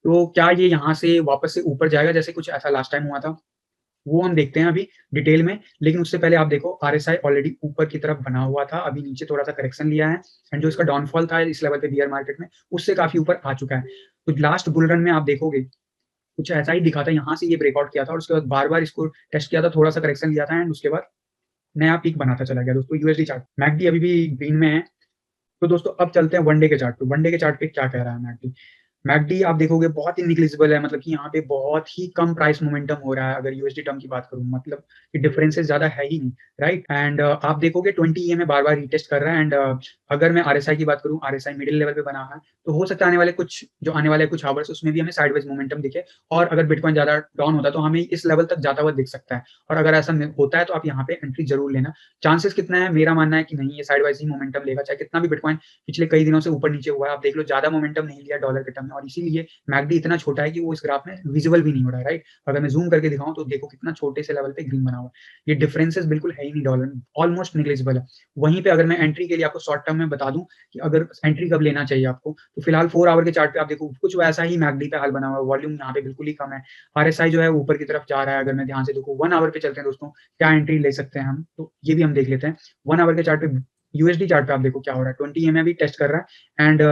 तो क्या ये यहाँ से वापस से ऊपर जाएगा जैसे कुछ ऐसा लास्ट टाइम हुआ था? वो हम देखते हैं अभी डिटेल में, लेकिन उससे पहले आप देखो आरएसआई ऑलरेडी ऊपर की तरफ बना हुआ था, अभी नीचे थोड़ा-सा करेक्शन लिया है एंड जो इसका डाउनफॉल था इस लेवल पे बियर मार्केट में, उससे काफ़ी ऊपर आ चुका है। तो लास्ट बुल रन में आप देखोगे कुछ ऐसा ही दिखा था, यहाँ से ये ब्रेकआउट किया था और उसके बाद बार-बार इसको टेस्ट किया था, थोड़ा-सा करेक्शन लिया था एंड उसके बाद नया पीक बनाता चला गया दोस्तों यूएसडी चार्ट। मैकडी अभी भी ग्रीन में है। तो दोस्तों अब चलते हैं वन डे के चार्ट पे। वन डे के चार्ट पे क्या कह रहा है मैकडी? मैकडी आप देखोगे बहुत ही नेग्लिजिबल है, मतलब कि यहाँ पे बहुत ही कम प्राइस मोमेंटम हो रहा है अगर यूएसडी टर्म की बात करूँ, मतलब कि डिफरेंसेस ज़्यादा है ही नहीं, राइट? एंड आप देखोगे 20 ईएमए बार-बार रीटेस्ट कर रहा है एंड अगर मैं आरएसआई की बात करूँ, आरएसआई मिडल लेवल पे बना है, तो हो सकता है आने वाले कुछ आवर्स उसमें भी हमें साइडवेज मोमेंटम दिखे और अगर बिटकॉइन ज़्यादा डाउन होता है तो हमें इस लेवल तक जाता हुआ दिख सकता है और अगर ऐसा होता है तो आप यहाँ पे एंट्री ज़रूर लेना। चांसेस कितना है? मेरा मानना है कि नहीं, ये साइडवाइज ही मोमेंटम लेगा, चाहे कितना भी बिटकॉइन पिछले कई दिनों से ऊपर-नीचे हुआ है, आप देख लो ज़्यादा मोमेंटम नहीं लिया डॉलर के टर्म में और इसीलिए मैकडी इतना छोटा है कि वो इस ग्राफ में विजिबल भी नहीं हो रहा है, राइट? अगर मैं ज़ूम करके दिखाऊँ तो देखो कितना छोटे से लेवल पे ग्रीन बना हुआ है। ये डिफरेंसेस बिल्कुल है ही नहीं डॉलर में, ऑलमोस्ट नेग्लिजिबल है। वहीं पे अगर मैं एंट्री के लिए आपको शॉर्ट टर्म में बता दूँ कि अगर एंट्री कब लेना चाहिए आपको, तो फिलहाल 4 आवर के चार्ट पे आप देखो कुछ वैसा ही मैकडी पे हाल बना हुआ है, वॉल्यूम यहाँ पे बिल्कुल ही कम है। आरएसआई जो है ऊपर की तरफ जा रहा है, अगर मैं ध्यान से देखूँ 1 आवर पे चलते हैं दोस्तों, क्या एंट्री ले सकते हैं हम? तो ये भी हम देख लेते हैं। 1 आवर के चार्ट पे यूएसडी चार्ट पे आप देखो क्या हो रहा है, 20 ईएमए भी टेस्ट कर रहा है एंड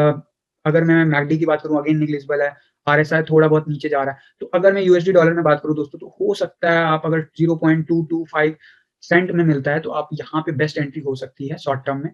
अगर मैं मैकडी की बात करूँ अगेन नेग्लिजिबल है, आरएसआई थोड़ा बहुत नीचे जा रहा है। तो अगर मैं यूएसडी डॉलर में बात करूँ दोस्तों, तो हो सकता है आप अगर 0.225 सेंट में मिलता है, तो आप यहाँ पे बेस्ट एंट्री हो सकती है शॉर्ट टर्म में।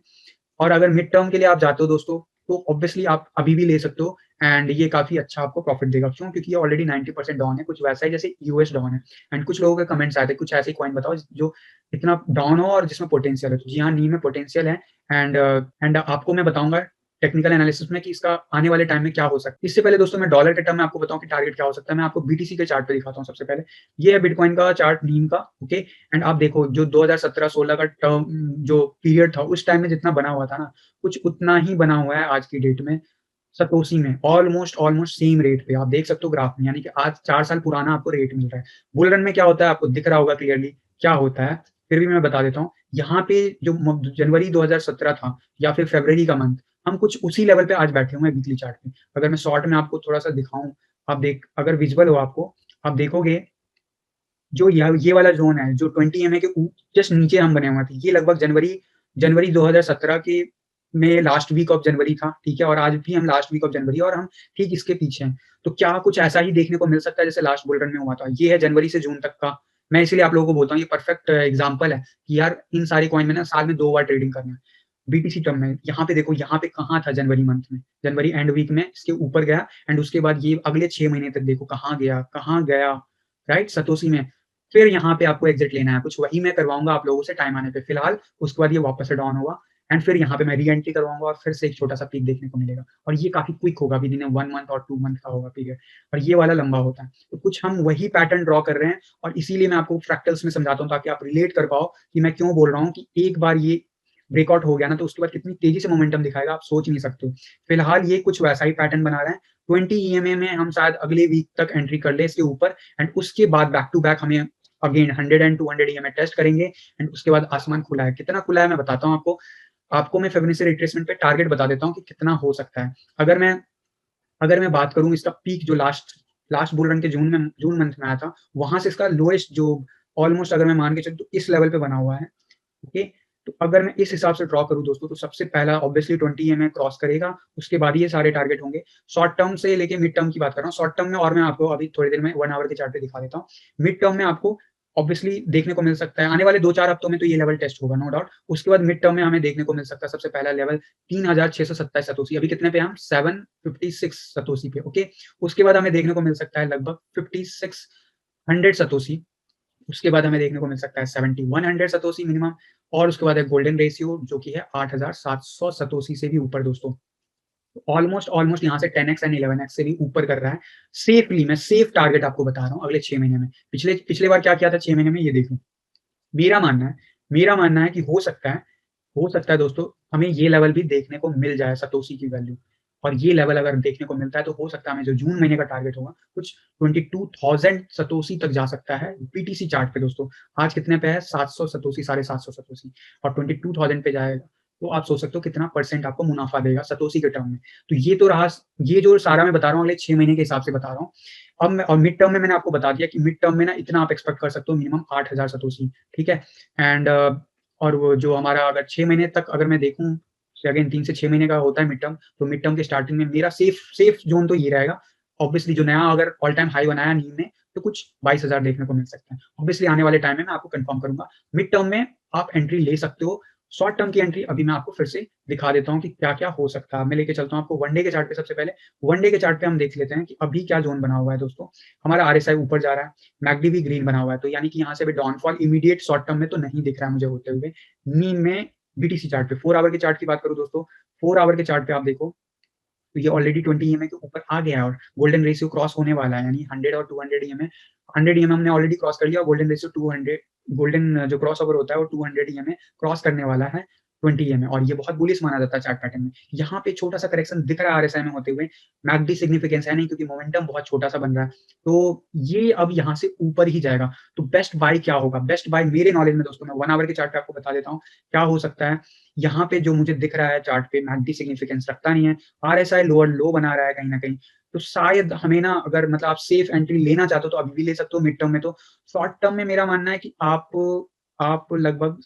और अगर मिड टर्म के लिए आप जाते हो दोस्तों, तो ऑब्वियसली आप अभी भी ले सकते हो एंड ये काफ़ी अच्छा आपको प्रॉफिट देगा। क्यों? क्योंकि ये ऑलरेडी 90% डाउन है, कुछ वैसा ही जैसे यूएस डाउन है एंड कुछ लोगों के कमेंट्स आए थे, कुछ ऐसे कॉइन बताओ जो इतना डाउन हो और जिसमें पोटेंशियल है। तो जी हाँ, नी में पोटेंशियल है एंड आपको मैं बताऊँगा टेक्निकल एनालिसिस में कि इसका आने वाले टाइम में क्या हो सकता है। इससे पहले दोस्तों मैं डॉलर के टर्म में आपको बताऊँ कि टारगेट क्या हो सकता है। मैं आपको बीटीसी के चार्ट पे दिखाता हूँ सबसे पहले। ये है बिटकॉइन का चार्ट नीम का, ओके? एंड आप देखो जो 2017-16 का टर्म जो पीरियड था, उस टाइम में जितना बना हुआ था ना, कुछ उतना ही बना हुआ है आज की डेट में सतोशी में, ऑलमोस्ट ऑलमोस्ट सेम रेट पे आप देख सकते हो ग्राफ में, यानी कि आज 4 साल पुराना आपको रेट मिल रहा है। बुल रन में क्या होता है आपको दिख रहा होगा क्लियरली क्या होता है, फिर भी मैं बता देता हूँ। यहाँ पे जो जनवरी 2017 था या फिर फरवरी का मंथ, हम कुछ उसी लेवल पे आज बैठे हुए हैं वीकली चार्ट पे। अगर मैं शॉर्ट में आपको थोड़ा-सा दिखाऊँ, आप देख अगर विज़ुअल हो आपको, आप देखोगे जो ये वाला ज़ोन है, जो 20 ईएमए के जस्ट नीचे हम बने हुए थे, ये लगभग जनवरी जनवरी 2017 के में लास्ट वीक ऑफ जनवरी था, ठीक है? और आज भी हम लास्ट वीक ऑफ जनवरी और हम ठीक इसके पीछे हैं। तो क्या कुछ ऐसा ही देखने को मिल सकता है जैसे लास्ट बुल रन में हुआ था? ये है जनवरी से जून तक का। मैं इसीलिए आप लोगों को बोलता हूँ ये परफेक्ट एग्ज़ाम्पल है कि यार इन सारे कॉइन में ना साल में 2 बार ट्रेडिंग करना है। बीटीसी टर्म में यहाँ पे देखो यहाँ पे कहाँ था जनवरी मंथ में, जनवरी एंड वीक में इसके ऊपर गया एंड उसके बाद ये अगले 6 महीने तक देखो कहाँ गया, राइट? सतोशी में। फिर यहाँ पे आपको एग्ज़िट लेना है, कुछ वही मैं करवाऊँगा आप लोगों से टाइम आने पे। फिलहाल उसके बाद ये वापस से डाउन होगा एंड फिर यहाँ पे मैं री-एंट्री करवाऊँगा और फिर से एक छोटा-सा पीक देखने को मिलेगा और ये काफ़ी क्विक होगा, विदिन 1 मंथ और 2 मंथ का होगा पीरियड और ये वाला लंबा होता है। तो कुछ हम वही पैटर्न ड्रॉ कर रहे हैं और इसीलिए मैं आपको फ्रैक्टल्स में समझाता हूँ ताकि आप रिलेट कर पाओ कि मैं क्यों बोल रहा हूँ कि एक बार ये ब्रेकआउट हो गया ना, तो उसके बाद कितनी तेज़ी से मोमेंटम दिखाएगा, आप सोच नहीं सकते हो। फिलहाल ये कुछ वैसा ही पैटर्न बना रहा है। 20 ईएमए में हम शायद अगले वीक तक एंट्री कर लें इसके ऊपर एंड उसके बाद बैक टू बैक हमें अगेन 100 एंड 200 ईएमए टेस्ट करेंगे एंड उसके बाद आसमान खुला है। कितना खुला है मैं बताता हूँ आपको। आपको मैं फिबोनाची रिट्रेसमेंट पे टारगेट बता देता हूँ कि कितना हो सकता है। अगर मैं बात करूँ इसका पीक जो लास्ट लास्ट बुल रन के जून मंथ में आया था, वहाँ से इसका लोएस्ट जो ऑलमोस्ट अगर मैं मान के चलूँ तो इस लेवल पे बना हुआ है। ओके, तो अगर मैं इस हिसाब से ड्रॉ करूँ दोस्तों, तो सबसे पहला ऑब्वियसली 20 ईएमए क्रॉस करेगा, उसके बाद ही ये सारे टारगेट होंगे। शॉर्ट टर्म से लेके मिड टर्म की बात कर रहा हूँ। शॉर्ट टर्म में और मैं आपको अभी थोड़ी देर में 1 आवर के चार्ट पे दिखा देता हूँ। मिड टर्म में आपको ऑब्वियसली देखने को मिल सकता है, आने वाले 2-4 हफ्तों में तो ये लेवल टेस्ट होगा नो डाउट। उसके बाद मिड टर्म में हमें देखने को मिल सकता है सबसे पहला लेवल 3627 सतोशी, अभी कितने पे हैं हम? 756 सतोशी पे, ओके। उसके बाद हमें देखने को मिल सकता है लगभग 5600 सतोशी। उसके बाद हमें देखने को मिल सकता है 7100 सतोशी मिनिमम और उसके बाद एक गोल्डन रेशियो जो कि है 8700 सतोशी से भी ऊपर दोस्तों। ऑलमोस्ट ऑलमोस्ट यहाँ से 10x एंड 11x से भी ऊपर कर रहा है। सेफली मैं सेफ टारगेट आपको बता रहा हूँ अगले 6 महीने में। पिछले बार क्या किया था 6 महीने में ये देखो। मेरा मानना है कि हो सकता है हो सकता है दोस्तों हमें ये लेवल भी देखने को मिल जाए सतोशी की वैल्यू, और ये लेवल अगर देखने को मिलता है तो हो सकता है हमें जो जून महीने का टारगेट होगा कुछ 22,000 सतोशी तक जा सकता है बीटीसी चार्ट पे दोस्तों। आज कितने पे है? 700 सतोशी, 750 सतोशी, और 22,000 पे जाएगा तो आप सोच सकते हो कितना परसेंट आपको मुनाफा देगा सतोशी के टर्म में। तो ये तो रहा, ये जो सारा मैं बता रहा हूँ अगले 6 महीने के हिसाब से बता रहा हूँ। अब मैं और मिड टर्म में मैंने आपको बता दिया कि मिड टर्म में ना इतना आप एक्सपेक्ट कर सकते हो मिनिमम 8,000 सतोशी, ठीक है? एंड और वो जो हमारा अगर 6 महीने तक अगर मैं देखूँ, अगेन 3 से 6 महीने का होता है मिड टर्म, तो मिड टर्म के स्टार्टिंग में मेरा सेफ ज़ोन तो ये रहेगा। ऑब्वियसली जो नया अगर ऑल टाइम हाई बनाया नीम ने, तो कुछ 22,000 देखने को मिल सकता है। ऑब्वियसली आने वाले टाइम में मैं आपको कन्फर्म करूँगा। मिड टर्म में आप एंट्री ले सकते हो। शॉर्ट टर्म की एंट्री अभी मैं आपको फिर से दिखा देता हूँ कि क्या-क्या हो सकता है। मैं लेके चलता हूँ आपको वन डे के चार्ट पे सबसे पहले। वन डे के चार्ट पे हम देख लेते हैं कि अभी क्या ज़ोन बना हुआ है दोस्तों। हमारा आरएसआई ऊपर जा रहा है, मैकडी भी ग्रीन बना हुआ है, तो यानी कि यहाँ से भी डाउनफॉल इमीडिएट शॉर्ट टर्म में तो नहीं दिख रहा है मुझे होते हुए। नीम में बीटीसी चार्ट पे 4 आवर के चार्ट की बात करूँ दोस्तों, 4 आवर के चार्ट पे आप देखो, तो ये ऑलरेडी 20 ईएमए के ऊपर आ गया है और गोल्डन रेशियो क्रॉस होने वाला है, यानी 100 और 200 ईएमए, 100 ईएमए हमने ऑलरेडी क्रॉस कर लिया और गोल्डन रेशियो 200, गोल्डन जो क्रॉस ओवर होता है वो 200 ईएमए क्रॉस करने वाला है 20 ईएमए, और ये बहुत बुलिश माना जाता है चार्ट पैटर्न में। यहाँ पे छोटा-सा करेक्शन दिख रहा है आरएसआई में होते हुए, मैकडी सिग्निफिकेंस है नहीं क्योंकि मोमेंटम बहुत छोटा-सा बन रहा है। तो ये अब यहाँ से ऊपर ही जाएगा। तो बेस्ट बाय क्या होगा? बेस्ट बाय मेरे नॉलेज में दोस्तों, मैं 1 आवर के चार्ट पे आपको बता देता हूँ, क्या हो सकता है। यहाँ पे जो मुझे दिख रहा है चार्ट पे मैकडी सिग्निफिकेंस रखता नहीं है, आरएसआई लोअर लो बना रहा है कहीं न कहीं। तो शायद हमें ना अगर मतलब आप सेफ एंट्री लेना चाहते हो तो अभी भी ले सकते हो मिड टर्म में तो। शॉर्ट टर्म में मेरा मानना है कि आप लगभग,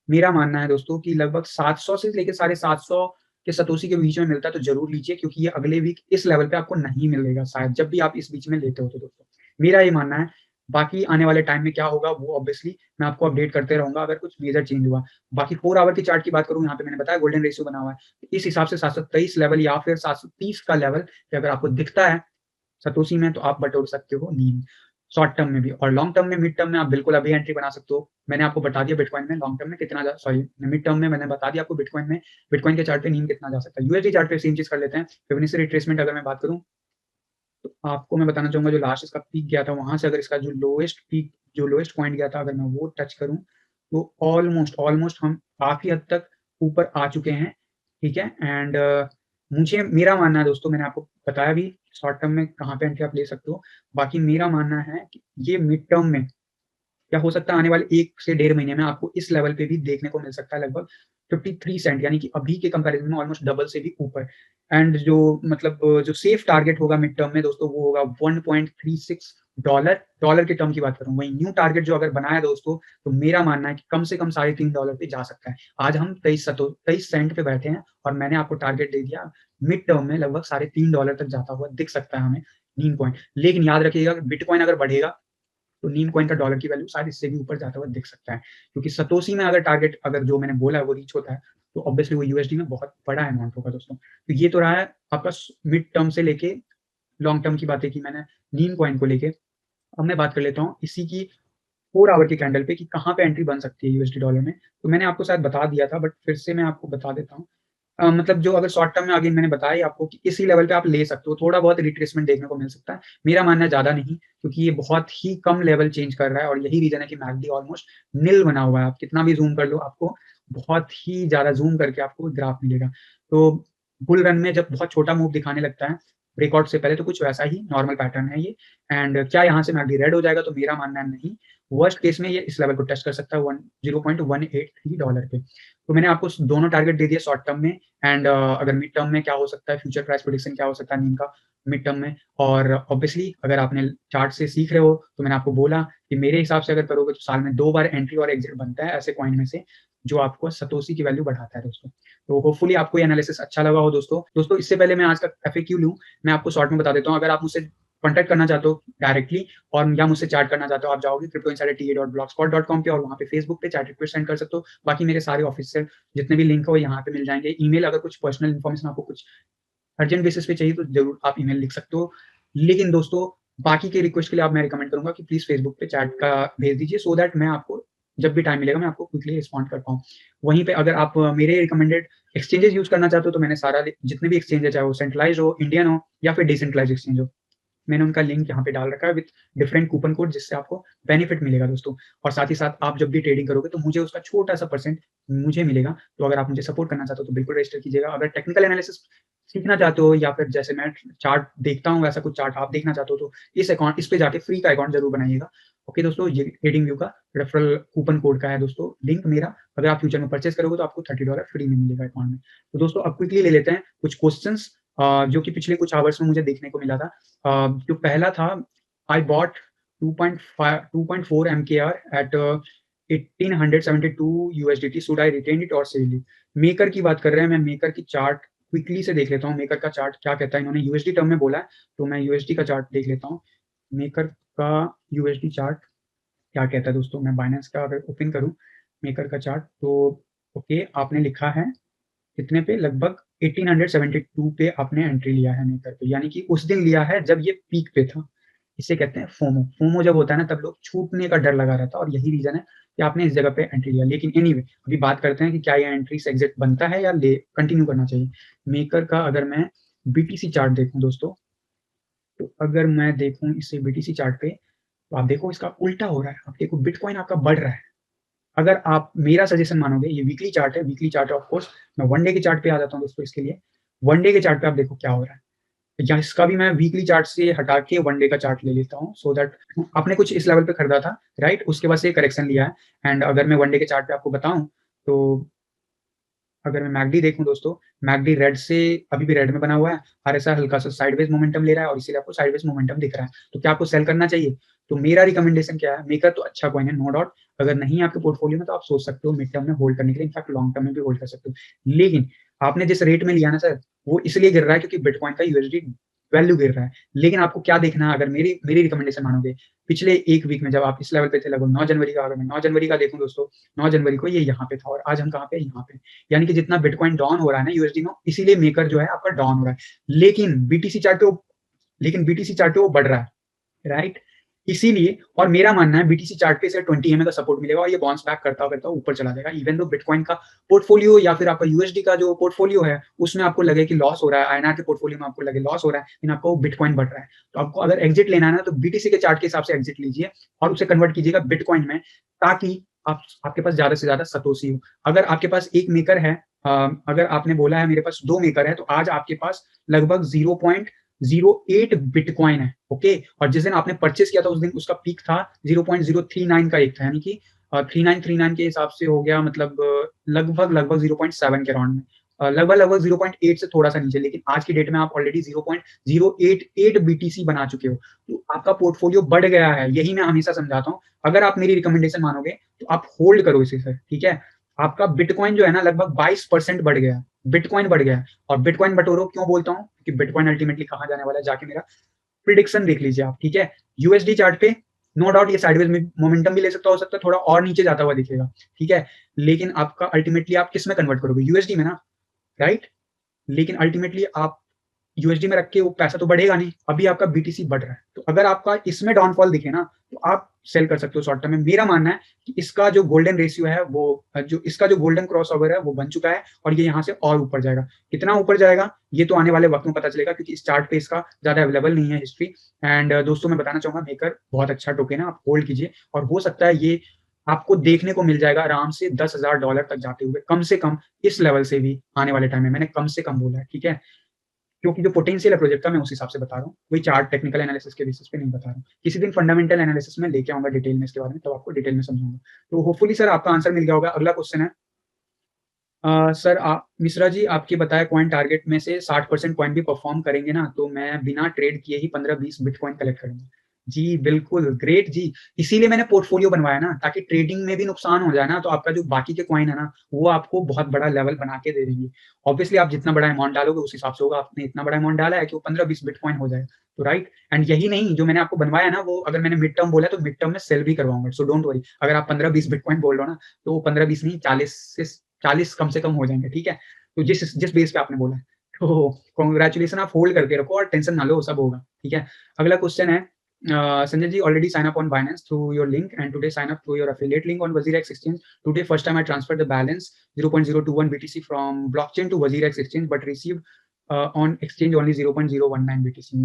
मेरा मानना है दोस्तों कि लगभग 700 से लेके 750 के सतोशी के बीच में मिलता है तो ज़रूर लीजिए, क्योंकि ये अगले वीक इस लेवल पे आपको नहीं मिलेगा शायद, जब भी आप इस बीच में लेते हो तो दोस्तों। मेरा ये मानना है। बाकी आने वाले टाइम में क्या होगा वो ऑब्वियसली मैं आपको अपडेट करते रहूँगा अगर कुछ मेजर चेंज हुआ। बाकी 4 आवर की चार्ट की बात करूँ, यहाँ पे मैंने बताया गोल्डन रेशियो बना हुआ है। इस हिसाब से 723 लेवल या फिर 730 का लेवल कि अगर आपको दिखता है सतोशी में तो आप बटोर सकते हो नीम, शॉर्ट टर्म में भी, और लॉन्ग टर्म में, मिड टर्म में आप बिल्कुल अभी एंट्री बना सकते हो। मैंने आपको बता दिया बिटकॉइन में लॉन्ग टर्म में कितना जा सॉरी मिड टर्म में मैंने बता दिया आपको बिटकॉइन में, बिटकॉइन के चार्ट पे नीम कितना जा सकता है। यूएसडी चार्ट पे सेम चीज़ कर लेते हैं। फिबोनाची रिट्रेसमेंट अगर मैं बात करूँ, तो आपको मैं बताना चाहूँगा जो लास्ट इसका पीक गया था वहाँ से अगर इसका जो लोएस्ट पॉइंट गया था अगर मैं वो टच करूँ, तो ऑलमोस्ट हम काफ़ी हद तक ऊपर आ चुके हैं, ठीक है? एंड मुझे मेरा मानना है दोस्तों, मैंने आपको बताया भी शॉर्ट टर्म में कहाँ पे एंट्री आप ले सकते हो। बाकी मेरा मानना है कि ये मिड टर्म में क्या हो सकता है आने वाले 1 से डेढ़ महीने में आपको इस लेवल पे भी देखने को मिल सकता है लगभग 53 सेंट, यानी कि अभी के कंपैरिज़न में ऑलमोस्ट डबल से भी ऊपर। एंड जो मतलब जो सेफ टारगेट होगा मिड टर्म में दोस्तों वो होगा $1.36, डॉलर के टर्म की बात कर रहा हूँ। वहीं न्यू टारगेट जो अगर बनाया दोस्तों, तो मेरा मानना है कि कम से कम $3.5 पे जा सकता है। आज हम 23 सेंट पे बैठे हैं और मैंने आपको टारगेट दे दिया मिड टर्म में लगभग $3.5 तक जाता हुआ दिख सकता है हमें नीम कॉइन। लेकिन याद रखिएगा बिटकॉइन अगर बढ़ेगा तो नीम कॉइन का डॉलर की वैल्यू शायद इससे भी ऊपर जाता हुआ दिख सकता है। क्योंकि सतोशी में अगर टारगेट अगर जो मैंने बोला है वो रीच होता है, तो ऑब्वियसली वो यूएसडी में बहुत बड़ा अमाउंट होगा दोस्तों। तो ये तो रहा है आपका मिड टर्म से लेके लॉन्ग टर्म की बातें की मैंने नीम कॉइन को लेके। अब मैं बात कर लेता हूँ इसी की 4 आवर के कैंडल पे कि कहाँ पे एंट्री बन सकती है यूएसडी डॉलर में। तो मैंने आपको शायद बता दिया था बट फिर से मैं आपको बता देता हूँ। मतलब जो अगर शॉर्ट टर्म में अगेन मैंने बताया ही आपको कि इसी लेवल पे आप ले सकते हो, थोड़ा बहुत रिट्रेसमेंट देखने को मिल सकता है। मेरा मानना है ज़्यादा नहीं, क्योंकि ये बहुत ही कम लेवल चेंज कर रहा है और यही रीज़न है कि मैकडी ऑलमोस्ट निल बना हुआ है। आप कितना भी ज़ूम कर लो, आपको बहुत ही ज़्यादा ज़ूम करके आपको ग्राफ मिलेगा। तो बुल रन में जब बहुत छोटा मूव दिखाने लगता है, ब्रेकआउट से पहले, तो कुछ वैसा ही नॉर्मल पैटर्न है ये। एंड क्या यहाँ से मैकडी रेड हो जाएगा? तो मेरा मानना है नहीं। वर्स्ट केस में ये इस लेवल को टेस्ट कर सकता है $0.183 पे। तो मैंने आपको दोनों टारगेट दे दिए शॉर्ट टर्म में एंड अगर मिड टर्म में क्या हो सकता है, फ्यूचर प्राइस प्रेडिक्शन क्या हो सकता है नीम का मिड टर्म में। और ऑब्वियसली अगर आपने चार्ट से सीख रहे हो तो मैंने आपको बोला कि मेरे हिसाब से अगर करोगे तो साल में 2 बार एंट्री और एग्जिट बनता है ऐसे कॉइन में से, जो आपको सतोशी की वैल्यू बढ़ाता है दोस्तों। तो होपफुली आपको ये एनालिसिस अच्छा लगा हो दोस्तों। दोस्तों इससे पहले मैं आज का एफएक्यू लूँ, मैं आपको शॉर्ट में बता देता हूँ। अगर आप मुझसे कॉन्टैक्ट करना चाहते हो डायरेक्टली और या मुझसे चैट करना चाहते हो, आप जाओगे cryptoinsiderta.blogspot.com पे और वहाँ पे फेसबुक पे चैट रिक्वेस्ट सेंड कर सकते हो। बाकी मेरे सारे ऑफिशियल जितने भी लिंक है वो यहाँ पे मिल जाएँगे। ईमेल अगर कुछ पर्सनल इन्फॉर्मेशन आपको कुछ अर्जेंट बेसिस पे चाहिए तो ज़रूर आप ईमेल लिख सकते हो। लेकिन दोस्तों बाकी के रिक्वेस्ट के लिए आप मैं रिकमेंड करूँगा कि प्लीज़ फेसबुक पे चैट का भेज दीजिए सो दैट मैं आपको जब भी टाइम मिलेगा मैं आपको क्विकली रिस्पॉन्ड कर पाऊँ। वहीं पे अगर आप मेरे रिकमेंडेड एक्सचेंजेस यूज़ करना चाहते हो तो मैंने सारा जितने भी एक्सचेंज है चाहे वो सेंट्रलाइज़्ड हो, इंडियन हो या फिर डिसेंट्रलाइज़्ड एक्सचेंज हो, मैंने उनका लिंक यहाँ पे डाल रखा है विद डिफरेंट कूपन कोड, जिससे आपको बेनिफिट मिलेगा दोस्तों। और साथ ही साथ आप जब भी ट्रेडिंग करोगे तो मुझे उसका छोटा-सा परसेंट मुझे मिलेगा। तो अगर आप मुझे सपोर्ट करना चाहते हो तो बिल्कुल रजिस्टर कीजिएगा। अगर टेक्निकल एनालिसिस सीखना चाहते हो या फिर जैसे मैं चार्ट देखता हूँ वैसा कुछ चार्ट आप देखना चाहते हो तो इस पे जाके फ्री का अकाउंट ज़रूर बनाइएगा। ओके दोस्तों, ये ट्रेडिंग व्यू का रेफरल कूपन कोड का है दोस्तों लिंक मेरा। अगर आप फ्यूचर में परचेज़ करोगे तो आपको $30 फ्री में मिलेगा अकाउंट में। तो दोस्तों अब क्विकली ले लेते हैं कुछ क्वेश्चंस जो कि पिछले कुछ आवर्स में मुझे देखने को मिला था। जो पहला था, I bought 2.4 MKR at 1872 USDT, should I retain it और सेल इट? मेकर की बात कर रहे हैं। मैं मेकर की चार्ट क्विकली से देख लेता हूँ। मेकर का चार्ट क्या कहता है, इन्होंने यूएसडी टर्म में बोला है तो मैं यूएसडी का चार्ट देख लेता हूँ। मेकर का यूएसडी चार्ट क्या कहता है दोस्तों, मैं बाइनेंस का अगर ओपन करूँ मेकर का चार्ट तो ओके, आपने लिखा है कितने पे, लगभग 1872 पे आपने एंट्री लिया है मेकर पे, यानी कि उस दिन लिया है जब ये पीक पे था। इसे कहते हैं फोमो। फोमो जब होता है ना तब लोग छूटने का डर लगा रहता है और यही रीजन है कि आपने इस जगह पे एंट्री लिया। लेकिन एनीवे अभी बात करते हैं कि क्या ये एंट्री से एग्जिट बनता है या ले कंटिन्यू करना चाहिए। मेकर का अगर मैं बीटीसी चार्ट देखूं दोस्तों, तो अगर मैं देखूं इसे बीटीसी चार्ट पे तो आप देखो इसका उल्टा हो रहा है। आप देखो बिटकॉइन आपका बढ़ रहा है। अगर आप मेरा सजेशन मानोगे, ये वीकली चार्ट है, वीकली चार्ट है ऑफ कोर्स। मैं वन डे के चार्ट पे आ जाता हूँ दोस्तों इसके लिए। वन डे के चार्ट पे आप देखो क्या हो रहा है। या इसका भी मैं वीकली चार्ट से हटा के वन डे का चार्ट ले लेता हूँ सो दैट आपने कुछ इस लेवल पे खरीदा था, राइट, उसके बाद से करेक्शन लिया है। एंड अगर मैं वन डे के चार्ट पे आपको बताऊं तो अगर मैं मैकडी देखूं दोस्तों, मैकडी रेड से अभी भी रेड में बना हुआ है। आरएसआई हल्का सा साइडवेज मोमेंटम ले रहा है और इसीलिए आपको साइडवेज मोमेंटम दिख रहा है। तो क्या आपको सेल करना चाहिए? तो मेरा रिकमेंडेशन क्या है, मेकर तो अच्छा कॉइन है नो डाउट। अगर नहीं है आपके पोर्टफोलियो में तो आप सोच सकते हो मिड टर्म में होल्ड करने के लिए, इनफैक्ट लॉन्ग टर्म में भी होल्ड कर सकते हो। लेकिन आपने जिस रेट में लिया ना सर, वो इसलिए गिर रहा है क्योंकि बिटकॉइन का यूएसडी वैल्यू गिर रहा है। लेकिन आपको क्या देखना है, अगर मेरी मेरी रिकमेंडेशन मानोगे, पिछले एक वीक में जब आप इस लेवल पे थे लगभग 9 जनवरी का, अगर मैं 9 जनवरी का देखूं दोस्तों, 9 जनवरी को ये यहाँ पे था और आज हम कहाँ पे, यहाँ पे। यानी कि जितना बिटकॉइन डाउन हो रहा है ना यूएसडी में, इसीलिए मेकर जो है आपका डाउन हो रहा है। लेकिन बीटीसी चार्ट पे वो बढ़ रहा है, राइट। इसीलिए और मेरा मानना है बीटीसी चार्ट पे से 20 एमए का सपोर्ट मिलेगा और ये बाउंस बैक करता करता ऊपर चला जाएगा। इवन दो बिटकॉइन का पोर्टफोलियो या फिर आपका यूएसडी का जो पोर्टफोलियो है उसमें आपको लगे कि लॉस हो रहा है, आईएनआर के पोर्टफोलियो में आपको लगे लॉस हो रहा है, लेकिन आपको बिटकॉइन बढ़ रहा है। तो आपको अगर एग्जिट लेना है ना तो बीटीसी के चार्ट के हिसाब से एग्जिट लीजिए और उसे कन्वर्ट कीजिएगा बिटकॉइन में, ताकि आपके पास ज्यादा से ज्यादा सतोशी हो। अगर आपके पास एक मेकर है, अगर आपने बोला है मेरे पास 2 मेकर है, तो आज आपके पास लगभग 0.08 बिटकॉइन है, ओके। और जिस दिन आपने परचेस किया था उस दिन उसका पीक था 0.039 का एक था, यानी कि 3939 के हिसाब से हो गया, मतलब लगभग 0.7 के राउंड में, लगभग 0.8 से थोड़ा सा नीचे। लेकिन आज की डेट में आप ऑलरेडी 0.088 बीटीसी बना चुके हो, तो आपका पोर्टफोलियो बढ़ गया है। यही मैं हमेशा समझाता हूँ। अगर आप मेरी रिकमेंडेशन मानोगे तो आप होल्ड करो इसे सर, ठीक है। आपका बिटकॉइन जो है ना लगभग 22% बढ़ गया, बिटकॉइन बढ़ गया। और बिटकॉइन बटोरो क्यों बोलता हूँ कि बिटकॉइन अल्टीमेटली कहाँ जाने वाला है, जाके मेरा प्रिडिक्शन देख लीजिए आप, ठीक है। यूएसडी चार्ट पे नो डाउट ये साइडवेज में मोमेंटम भी ले सकता, हो सकता है थोड़ा और नीचे जाता हुआ दिखेगा, ठीक है। लेकिन आपका अल्टीमेटली आप किस में कन्वर्ट करोगे, यूएसडी में ना, राइट। लेकिन अल्टीमेटली आप यूएसडी में रख के वो पैसा तो बढ़ेगा नहीं। अभी आपका बीटीसी बढ़ रहा है, तो अगर आपका इसमें डाउनफॉल दिखे ना तो आप सेल कर सकते हो शॉर्ट टर्म में। मेरा मानना है कि इसका जो गोल्डन रेशियो है वो जो इसका जो गोल्डन क्रॉस ओवर है वो बन चुका है और ये यहाँ से और ऊपर जाएगा। कितना ऊपर जाएगा ये तो आने वाले वक्त में पता चलेगा, क्योंकि इस चार्ट पे इसका ज्यादा अवेलेबल नहीं है हिस्ट्री। एंड दोस्तों मैं बताना चाहूंगा मेकर बहुत अच्छा टोकन है, आप होल्ड कीजिए और हो सकता है ये आपको देखने को मिल जाएगा आराम से $10,000 तक जाते हुए, कम से कम इस लेवल से भी आने वाले टाइम में। मैंने कम से कम बोला है, ठीक है, क्योंकि जो पोटेंशियल है प्रोजेक्ट का मैं उस हिसाब से बता रहा हूँ, कोई चार्ट टेक्निकल एनालिसिस के बेसिस पे नहीं बता रहा हूँ। किसी दिन फंडामेंटल एनालिसिस में लेके आऊंगा डिटेल में इसके बारे में, तब आपको डिटेल में समझाऊंगा। तो होपफुली सर आपका आंसर मिल गया होगा। अगला क्वेश्चन है, सर मिश्रा जी आपके बताए कॉइन टारगेट में से 60% कॉइन भी परफॉर्म करेंगे ना, तो मैं बिना ट्रेड किए ही 15-20 बिटकॉइन कलेक्ट करूंगा। जी बिल्कुल, ग्रेट जी। इसीलिए मैंने पोर्टफोलियो बनवाया ना, ताकि ट्रेडिंग में भी नुकसान हो जाए ना तो आपका जो बाकी के कॉइन है ना वो आपको बहुत बड़ा लेवल बना के दे देंगे। ऑब्वियसली आप जितना बड़ा अमाउंट डालोगे उस हिसाब से होगा। आपने इतना बड़ा अमाउंट डाला है कि वो 15-20 बिटकॉइन हो जाए, तो राइट। एंड यही नहीं, जो मैंने आपको बनवाया ना वो अगर मैंने मिड टर्म बोला तो मिड टर्म में सेल भी करवाऊंगा, सो डोंट वरी। अगर आप 15-20 बिटकॉइन बोल रहे हो ना तो वो 15-20 नहीं 40 कम से कम हो जाएंगे, ठीक है। तो जिस जिस बेस पे आपने बोला है, तो कॉन्ग्रेचुलेशन, आप होल्ड करके रखो और टेंशन ना लो, सब होगा, ठीक है। अगला क्वेश्चन है, Sanjay ji already sign up on Binance through your link and today sign up through your affiliate link on WazirX exchange. Today first time I transferred the balance 0.021 BTC from blockchain to WazirX exchange but received on exchange only 0.019 BTC.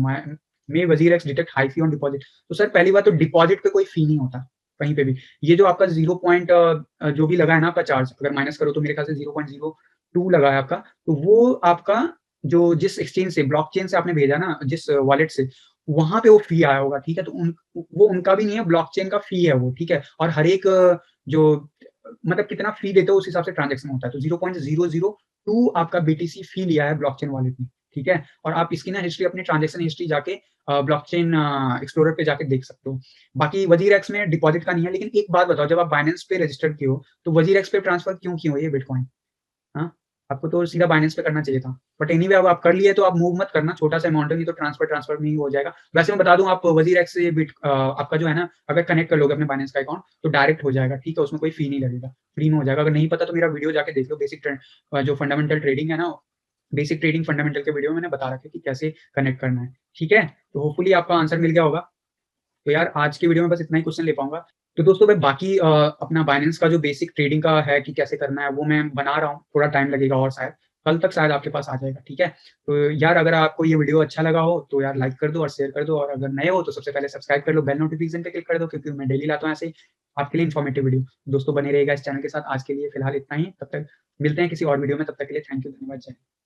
May WazirX detect high fee on deposit. तो sir पहली बात तो deposit पे कोई फी नहीं होता कहीं पे भी। ये जो आपका 0 पॉइंट जो भी लगा है ना आपका चार्ज, अगर माइनस करो तो मेरे ख्याल से 0.02 लगा है आपका, तो वो आपका जो जिस एक्सचेंज से, ब्लॉकचेन से आपने भेजा ना, जिस वॉलेट से, वहाँ पे वो फी आया होगा, ठीक है? तो वो उनका भी नहीं है, ब्लॉकचेन का फी है वो, ठीक है? और हर एक जो मतलब कितना फी देते हो उस हिसाब से ट्रांजैक्शन होता है। तो 0.002 आपका बीटीसी फी लिया है ब्लॉकचेन वॉलेट ने, ठीक है? और आप इसकी ना हिस्ट्री, अपनी ट्रांजैक्शन हिस्ट्री जाके ब्लॉकचेन एक्सप्लोरर पे जाके देख सकते हो। बाकी WazirX में डिपॉजिट का नहीं है, लेकिन एक बात बताओ, जब आप बाइनेंस पे रजिस्टर्ड किए हो, तो WazirX पे ट्रांसफर क्यों किए हो ये बिटकॉइन? हाँ? आपको तो सीधा बाइनेंस पे करना चाहिए था। बट एनीवे अब आप कर लिए तो आप मूव मत करना, छोटा-सा अमाउंट है, नहीं तो ट्रांसफर में ही हो जाएगा। वैसे मैं बता दूँ, आप WazirX से आपका जो है ना, अगर कनेक्ट कर लोगे अपने बाइनेंस का अकाउंट, तो डायरेक्ट हो जाएगा, ठीक है? उसमें कोई फी नहीं लगेगा, फ्री में हो जाएगा। अगर नहीं पता तो मेरा वीडियो जाके देख लो, जो फंडामेंटल ट्रेडिंग है ना, बेसिक ट्रेडिंग फंडामेंटल के वीडियो में मैंने बता रखा है कि कैसे कनेक्ट करना है, ठीक है? तो होपफुली आपका आंसर मिल गया होगा। तो यार आज की वीडियो में बस इतना ही क्वेश्चन ले पाऊँगा। तो दोस्तों मैं बाकी अपना बाइनेंस का जो बेसिक ट्रेडिंग का है कि कैसे करना है, वो मैं बना रहा हूँ, थोड़ा टाइम लगेगा और शायद कल तक शायद आपके पास आ जाएगा, ठीक है? तो यार अगर आपको ये वीडियो अच्छा लगा हो तो यार लाइक कर दो और शेयर कर दो, और अगर नए हो तो सबसे पहले सब्सक्राइब कर लो, बेल नोटिफिकेशन पे क्लिक कर दो, क्योंकि मैं डेली लाता हूँ ऐसे ही आपके लिए इन्फॉर्मेटिव वीडियो। दोस्तों बने रहिएगा इस चैनल के साथ। आज के लिए फिलहाल इतना ही, तब तक मिलते हैं किसी और वीडियो में, तब तक के लिए थैंक यू, धन्यवाद, जय हिंद।